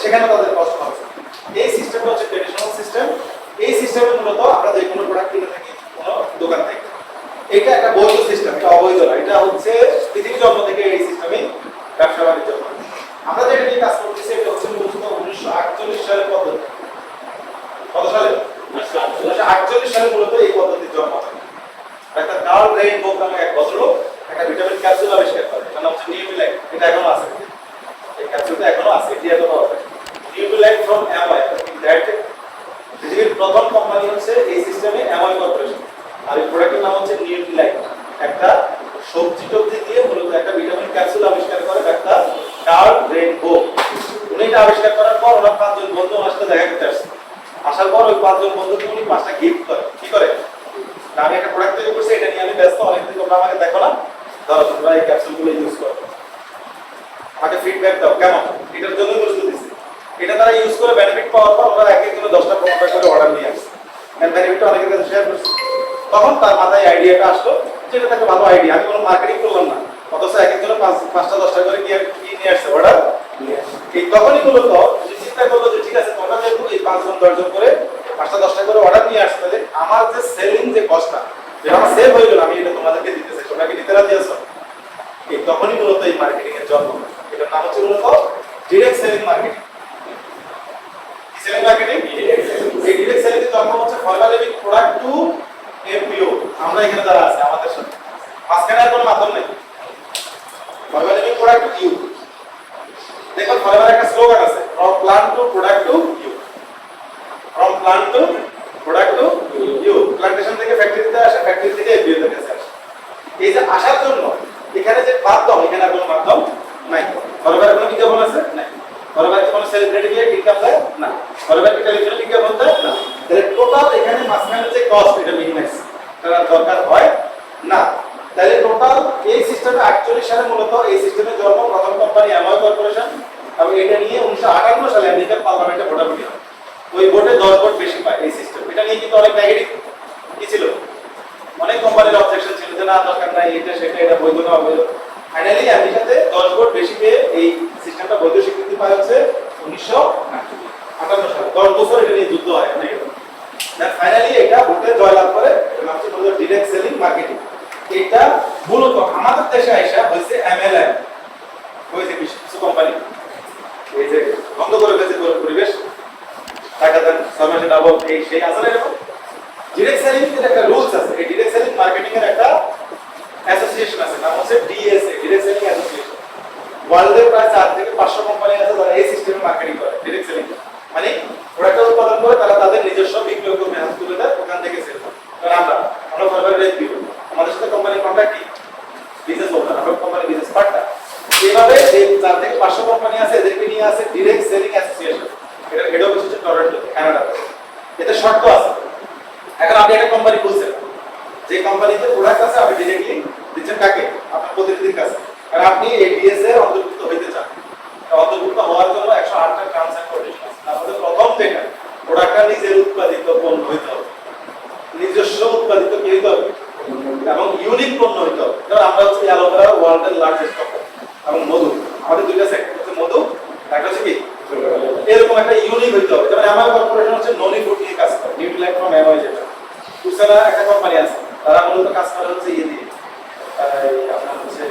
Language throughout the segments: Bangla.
সেখানে তাদের কষ্ট হবে। এই সিস্টেমটা হচ্ছে ট্রেডিশনাল সিস্টেম। এই সিস্টেমে মূলত আমরা যে কোনো প্রোডাক্ট কিনে থাকি কোনো দোকান থেকে, এটা একটা বৈধ সিস্টেম, এটা অবৈধ না। এটা হচ্ছে পৃথিবীর জন্ম থেকে এই সিস্টেমে ব্যবসা বাণিজ্য করে। আমরা যেটা নিয়ে কাজ করতেছি এটা হচ্ছে মূলত 1948 সালের পদ্ধতি। কত সালে? 1948 সালে মূলত এই পদ্ধতির জন্ম হয়। একটা কার্ল রেইনবো নামে এক ভদ্রলোক একটা ভিটামিন ক্যাপসুল আবিষ্কার করে, তার নাম হচ্ছে নিউট্রিলাইট। এটা এখনো আছে, এই ক্যাপসুলটা এখনো আছে, এটি এখনো আছে। Nutrilite from Amway. পৃথিবীর প্রথম কোম্পানি হচ্ছে এই সিস্টেমে অ্যামওয়ে কর্পোরেশন। আর এই প্রোডাক্টের নাম হচ্ছে নিউট্রিলাইট। একটা সবজি টবজি দিয়ে মূলত একটা ভিটামিন ক্যাপসুল আবিষ্কার করে একটা কার্ল রেইনবো। উনি এটা আবিষ্কার করার পর ওনার 5 জন বন্ধু ওনার সাথে দেখা করতে আসছে। আসার পর ওই 5 জন বন্ধুকে উনি 5টা গিফট করে। কি করে? আমি একটা প্রোডাক্ট তৈরি করছি, এটা নিয়ে আমি ব্যস্ত, অনেকদিন তোমরা আমাকে দেখো না, ধরো তোমরা এই ক্যাপসুলগুলো ইউজ করো, আমাকে ফিডব্যাক দাও কেমন। এটার জন্য বস্তু দিচ্ছি। এটা তারা ইউজ করে বেনিফিট পাওয়ার পর ওরা এক একজনে 10টা 15টা করে অর্ডার নিয়ে আসছে। এর বেনিফিটটা অনেকের কাছে শেয়ার করছে। তখন তার মাথায় আইডিয়াটা আসলো যে এটা একটা ভালো আইডিয়া, আমি কোনো মার্কেটিং করলাম না, অথচ এক একজনে 5টা 10টা করে কি নিয়ে আসছে অর্ডার নিয়ে আসছে। এই তখনই মূলত চিন্তা করলো যে ঠিক আছে, তোমরা যেহেতু এই 5 জন 10 জন করে 5টা 10টা করে অর্ডার নিয়ে আসছে, তাহলে আমার যে সেলিং যে কস্টটা, যেটা আমার সেভ হয়ে গেল, আমি এটা তোমাদেরকে দিতে চাই, তোমরা কি নিতে রাজি আছো? এই তখনই মূলত এই মার্কেটিং এর জন্ম। এটার নাম হচ্ছে মূলত ডিরেক্ট সেলিং মার্কেটিং। কি সেলিং মার্কেটিং? এই ডিরেক্ট সেলিং এর জন্ম হচ্ছে Forever Living Product to FPO. আমরা এখানে যারা আছে আমাদের সাথে মাঝখানে আর কোনো মাধ্যম নেই। Forever Living Product to you. দেখো ফরমাল একটা স্লোগান আছে, from plant to product to you. From plant to product to you. Plantation থেকে ফ্যাক্টরিতে আসে, ফ্যাক্টরি থেকে এফপিও তে আসে। এই যে আসার জন্য এখানে যে মাধ্যম, এখানে আর কোনো মাধ্যম নাই। ফরমাল কোনো বিজ্ঞাপন আছে? নাই। ফরমাল কোনো সেলিব্রিটি দিয়ে বিজ্ঞাপন দেয়? না। ফরমাল কি টেলিভিশনে বিজ্ঞাপন দেয়? না। তাহলে টোটাল এখানে মাঝখানে যে কস্ট, এটা মিনিমাইজ করার দরকার হয় না। তাহলে টোটাল এই সিস্টেমে 48 সালে মূলত এই সিস্টেমের জন্ম। প্রথম কোম্পানি অ্যামওয়ে কর্পোরেশন, এবং এটা নিয়ে 1958 সালে আমেরিকান পার্লামেন্টে ভোটাভুটি হয়। ওই ভোটে 10 ভোট বেশি পায় এই সিস্টেম। এটা নিয়ে কিন্তু অনেক নেগেটিভ কি ছিল, অনেক কোম্পানির অবজেকশন ছিল যে না দরকার নাই, এটা সেটা, এটা বৈধ না অবৈধ। ফাইনালি আমেরিকাতে 10 ভোট বেশি পেয়ে এই সিস্টেমটা বৈধ স্বীকৃতি পায় হচ্ছে 1958 সালে। 10 বছর এটা নিয়ে যুদ্ধ হয় অনেক। দেন ফাইনালি এটা ভোটে জয়লাভ করে, এটা হচ্ছে মূলত ডিরেক্ট সেলিং মার্কেটিং। এটা মূলত আমাদের দেশে আইসা হইছে এমএলএম, হইছে কিছু কোম্পানি এই যে বন্ধ করে ফেলেছে পরিবেশ, টাকা দেন সমাজে ডাবল, এই সেই আসলে এরকম। ডিরেক্ট সেলিং এর একটা রুলস আছে। এই ডিরেক্ট সেলিং মার্কেটিং এর একটা অ্যাসোসিয়েশন আছে, নাম হচ্ছে ডিএসএ, ডিরেক্ট সেলিং অ্যাসোসিয়েশন। ওয়ার্ল্ডে প্রায় 4 থেকে 500 কোম্পানি আছে যারা এই সিস্টেমে মার্কেটিং করে। ডিরেক্ট সেলিং মানে প্রোডাক্ট উৎপাদন করে তারা তাদের নিজস্ব বিক্রয় কর্মী হাতে তুলে দেয়, ওখান থেকে সেল করে। কারণ আমরা ফরওয়ার্ড রেট দিব, আমাদের সাথে কোম্পানি কন্ট্রাক্ট কি বিজনেস ওনার, আমরা কোম্পানি বিজনেস পার্টনার। এইভাবে এই 4 থেকে 500 কোম্পানি আছে, এদেরকে নিয়ে আছে ডিরেক্ট সেলিং অ্যাসোসিয়েশন। এটা হেড অফিস হচ্ছে টরন্টো, কানাডাতে। এতে শর্ত আছে। এখন আপনি একটা কোম্পানি খুলছেন, যে কোম্পানিতে প্রোডাক্ট আছে আপনি ডিরেক্টলি দিচ্ছেন কাকে? আপনার প্রতিনিধির কাছে। আর আপনি এই ডিএসএ এর অন্তর্ভুক্ত হইতে চান। অন্তর্ভুক্ত হওয়ার জন্য 108টা টার্মস এন্ড কন্ডিশন আছে। তার মধ্যে প্রথম যেটা, প্রোডাক্টটা নিজের উৎপাদিত পণ্য হইতে হবে, নিজস্ব উৎপাদিত কি হইতে হবে, এবং ইউনিক পণ্য হইতে হবে। কারণ আমরা হচ্ছে অ্যালোভেরা ওয়ার্ল্ডের লার্জেস্ট কোম্পানি, এবং মধু, আমাদের দুইটা সেক্টর হচ্ছে মধু, একটা হচ্ছে কি এরকম একটা ইউনিক হইতে হবে। যেমন অ্যামওয়ে কর্পোরেশন হচ্ছে ননি ফুড নিয়ে কাজ করে, নিউট্রিলাইট ফ্রম অ্যামওয়ে যেটা। কুসারা একটা কোম্পানি আছে, তারা মূলত কাজ করে হচ্ছে ইয়ে দিয়ে, আপনার হচ্ছে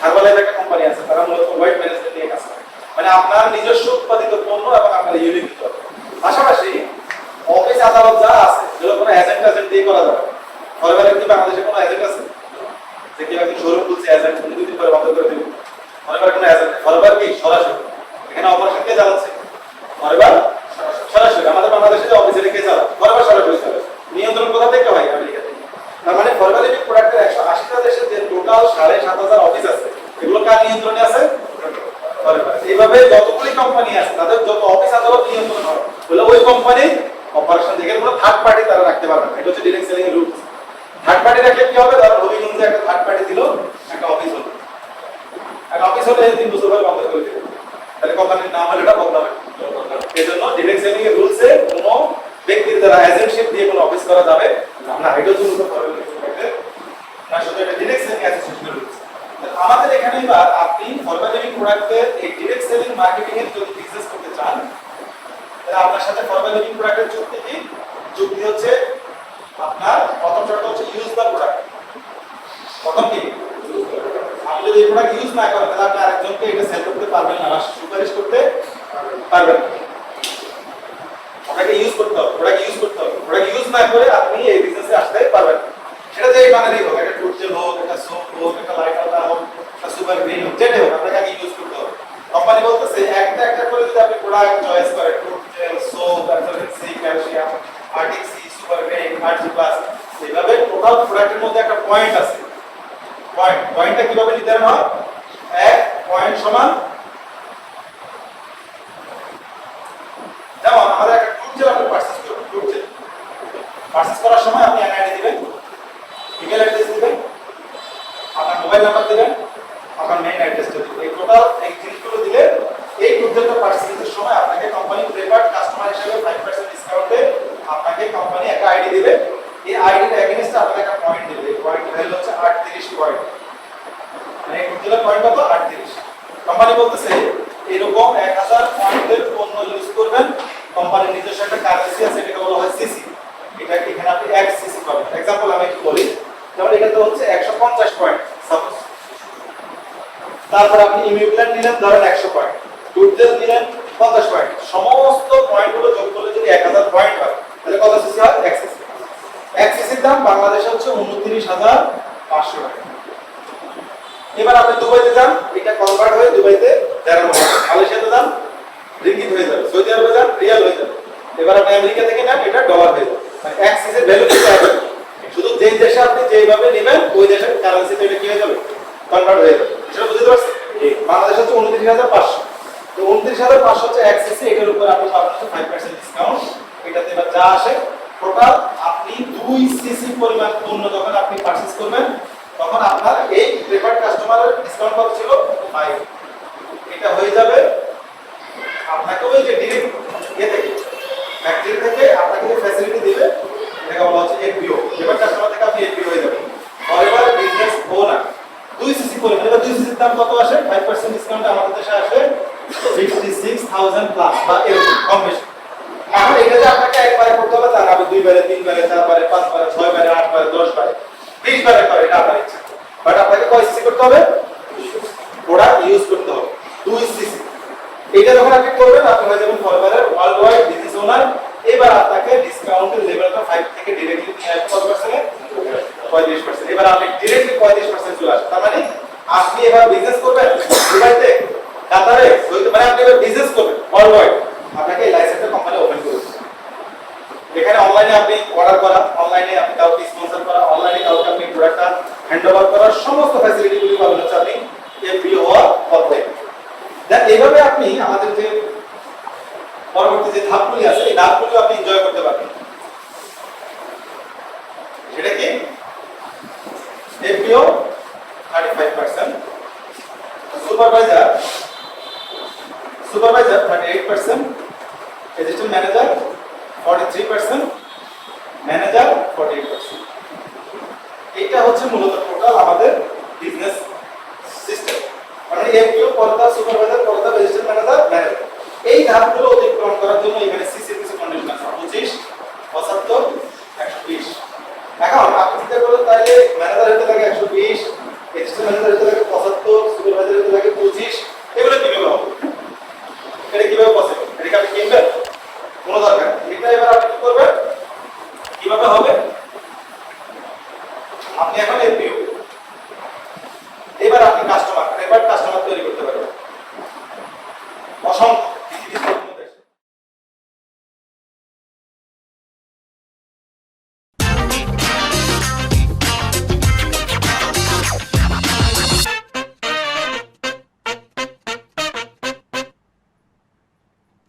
হার্বালাইফ একটা কোম্পানি আছে, তারা মূলত ওয়েট ম্যানেজমেন্ট নিয়ে কাজ করে। মানে আপনার নিজস্ব উৎপাদিত পণ্য এবং আপনার ইউনিক হতে হবে। পাশাপাশি অফিস আদালত যা আছে, যেগুলো কোনো এজেন্ট দিয়ে করা যাবে। ফরওয়ার্ড কি বাংলাদেশে কোনো এজেন্ট আছে যে কি একজন শোরুম খুলছে, এজেন্ট 2 দিন পরে বন্ধ করে দিবে? ফরওয়ার্ড কোনো এজেন্ট, ফরওয়ার্ড কি সরাসরি এখানে অপারেশন কে চালাচ্ছে? ফরওয়ার্ড সরাসরি। আমাদের বাংলাদেশে যে অফিসে কে চালায়? ফরওয়ার্ড সরাসরি চালায়। নিয়ন্ত্রণ কোথা থেকে হয়? আমেরিকা থেকে। তার মানে ফরওয়ার্ড লিভিং প্রোডাক্টের 180টা দেশে যে টোটাল 7,500 অফিস আছে, এগুলো কার নিয়ন্ত্রণে আছে? ফরওয়ার্ড। এইভাবে যতগুলি কোম্পানি আছে তাদের যত অফিস আদালত নিয়ন্ত্রণ হয়, বলে ওই কোম্পানি অপারেশন দেখে কোনো থার্ড পার্টি তারা রাখতে পারবে না। এটা হচ্ছে ডিরেক্ট সেলিং এর রুলস। থার্ড পার্টি রাখলে কি হবে? ধরো রবিগঞ্জে একটা থার্ড পার্টি দিল একটা অফিস হলো, একটা অফিস হলে 3 বছর পরে বন্ধ করে দিল, তাহলে কোম্পানির নাম হলো এটা বদলাবে। এজন্য ডিরেক্ট সেলিং এর রুলসে কোনো ব্যক্তির দ্বারা এজেন্টশিপ দিয়ে কোনো অফিস করা যাবে না। এটা হচ্ছে মূলত ফরওয়ার্ড লিভিং না, শুধু এটা ডিরেক্ট সেলিং অ্যাসোসিয়েশনের রুলস। আমাদের এখানে এবার আপনি ফরওয়ার্ড লিভিং প্রোডাক্ট প্রোডাক্টের এই ডাইরেক্ট সেলিং মার্কেটিং এর যদি বিজনেস করতে চান তাহলে আপনার সাথে ফরমাল লিভিং প্রোডাক্টের চুক্তি কি? চুক্তি হচ্ছে আপনার প্রথম শর্ত হচ্ছে ইউজ দ্য প্রোডাক্ট। প্রথম কি? আপনি যদি এই প্রোডাক্ট ইউজ না করেন তাহলে আপনি আরেকজনকে এটা সেল করতে পারবেন না বা সুপারিশ করতে পারবেন না। আপনাকে ইউজ করতে হবে, প্রোডাক্ট ইউজ করতে হবে। প্রোডাক্ট ইউজ না করে আপনি এই বিজনেসে আসতে পারবেন না। সেটা যে মানেরই হোক, একটা টুথজেল হোক, একটা সোপ হোক, একটা লাইট আলতা হোক, একটা সুপার গ্রিন হোক, যেটা হোক আপনাকে আগে ইউজ করতে হবে। কোম্পানি বলতেছে একটা একটা করে যদি আপনি প্রোডাক্ট চয়েস করেন, tooth gel, soap, vitamin C, calcium, arctic C, super green, RG plus, এইভাবে টোটাল প্রোডাক্টের মধ্যে একটা পয়েন্ট আছে। পয়েন্টটা কিভাবে নির্ধারণ হয়? 1 পয়েন্ট সমান, যেমন আমাদের একটা টুথজেল আপনি পারচেজ করবেন, টুথজেল পারচেজ করার সময় আপনি এনআইডি দিবেন, ইমেল অ্যাড্রেস দিবেন, আপনার মোবাইল নাম্বার দিবেন, আপনার মেইন অ্যাড্রেসটা দিবেন। এই টোটাল এই জিনিসগুলো দিলে এই টুথজেলটা পারচেজের সময় আপনাকে কোম্পানি প্রেফার্ড কাস্টমার হিসেবে 5% ডিসকাউন্টে আপনাকে কোম্পানি একটা আইডি দিবে। এই আইডির এগেইনস্টে আপনাকে একটা পয়েন্ট দিবে। এই পয়েন্টের ভ্যালু হচ্ছে 38 পয়েন্ট। মানে এই টুথজেলের পয়েন্ট কত? 38। কোম্পানি বলতেছে এরকম 1000 পয়েন্টের পণ্য ইউজ করবেন, কোম্পানির নিজস্ব একটা কারেন্সি আছে, এটাকে বলা হয় সিসি। এটা এখানে আপনি 1 সিসি পাবেন। एग्जांपल আমি একটু বলি, যেমন এখানে তো হচ্ছে 150 পয়েন্ট সাপোজ। তারপর আপনি ইমিউগ্ল্যান্ড নিলেন ধরেন 100 পয়েন্ট, টুথজেল নিলেন 50 পয়েন্ট। সমস্ত পয়েন্টগুলো যোগ করলে যদি 1000 পয়েন্ট হয় তাহলে কত সিসি হয়? 1 সিসি। 1 সিসির দাম বাংলাদেশে হচ্ছে 29500 টাকা। এবার আপনি দুবাইতে যান, এটা কনভার্ট হয়ে দুবাইতে দিরহাম হবে। মালয়েশিয়াতে যান রিঙ্গিত হয়ে যাবে, সৌদি আরবে যান রিয়াল হয়ে যাবে। এবার আপনি আমেরিকা থেকে নেন, এটা ডলার হয়ে যাবে। মানে 1 সিসির ভ্যালু কি হবে? শুধু যেই দেশে আপনি যেভাবে নেবেন ওই দেশের কারেন্সিতে এটা কি হয়ে যাবে? কনভার্ট হয়ে যাবে। সেটা বুঝতে পারছেন? বাংলাদেশ হচ্ছে 29500। তো 29500 হচ্ছে 1 সিসি, এটার উপর আপনি পাবেন 5% ডিসকাউন্ট। এটাতে এবার যা আসে টোটাল আপনি 2 সিসি পরিমাণ পণ্য যখন আপনি পারচেজ করবেন তখন আপনার এই প্রেফার্ড কাস্টমারের ডিসকাউন্ট কত ছিল? 5। এটা হয়ে যাবে আপনাকে ওই যে ডাইরেক্ট থেকে ফ্যাক্টরি থেকে আপনাকে যে ফ্যাসিলিটি দিবে এটাকে বলা হচ্ছে এফপিও। এবার কাস্টমার থেকে আপনি এফপিও হয়ে যাবেন। ফরএভার বিজনেস ওনার 2 সিসি পরিমাণ। এবার 2 সিসির দাম কত আসে? 5% ডিসকাউন্ট আমাদের দেশে আসে 56000 প্লাস বা এরকম কম বেশি। এখন এটা যে আপনাকে একবারে করতে হবে তা না, আপনি 2 বারে 3 বারে 4 বারে 5 বারে 6 বারে 8 বারে 10 বারে 20 বারে করে, এটা আপনার ইচ্ছা। বাট আপনাকে কয় সিসি করতে হবে? প্রোডাক্ট ইউজ করতে হবে 2 সিসি। এটা যখন আপনি করবেন আপনি হয়ে যাবেন ফরএভারের ওয়ার্ল্ড ওয়াইড বিজনেস ওনার। এবার আপনাকে ডিসকাউন্টের লেভেলটা 5 থেকে ডাইরেক্টলি নিয়ে আসবে কত পার্সেন্টে? 35%। এবার আপনি ডাইরেক্টলি 35% চলে আসবে। তার মানে আপনি এবার বিজনেস করবেন দুবাইতে, কাতারে, মানে আপনি এবার বিজনেস করবেন ওয়ার্ল্ড ওয়াইড, আপনাকে এই লাইসেন্সটা কোম্পানি ওপেন করে দেবে। এখানে অনলাইনে আপনি অর্ডার করা, অনলাইনে আপনি কাউকে স্পন্সর করা, অনলাইনে কাউকে আপনি প্রোডাক্টটা হ্যান্ডওভার করার সমস্ত ফ্যাসিলিটিগুলি পাবেন হচ্ছে আপনি এফপিও হওয়ার পথে। দেন এইভাবে আপনি আমাদের যে পরবর্তী যে ধাপগুলি আছে এই ধাপগুলি আপনি এনজয় করতে পারবেন। সেটা কি? FPO 35%, supervisor 38%, assistant manager 43%, manager 48%। এটা হচ্ছে মূলত টোটাল আমাদের বিজনেস সিস্টেম। মানে এফপিও পর্দা, সুপারভাইজার পর্দা, অ্যাসিস্ট্যান্ট ম্যানেজার, ম্যানেজার। এই ধাপগুলো অতিক্রম করার জন্য এখানে সিসির কিছু কন্ডিশন আছে 25, 75, 120। এখন আপনি চিন্তা করুন তাহলে ম্যানেজার হতে লাগে 120, অ্যাসিস্ট্যান্ট ম্যানেজার হতে লাগে 75, সুপারভাইজার হতে লাগে 25। এগুলো কিভাবে হবে? এটা কিভাবে পসিবল? এটা আপনি কিনবেন? কোনো দরকার নেই। এটা এবার আপনি কি করবেন? কিভাবে হবে? আপনি এখন এফপিও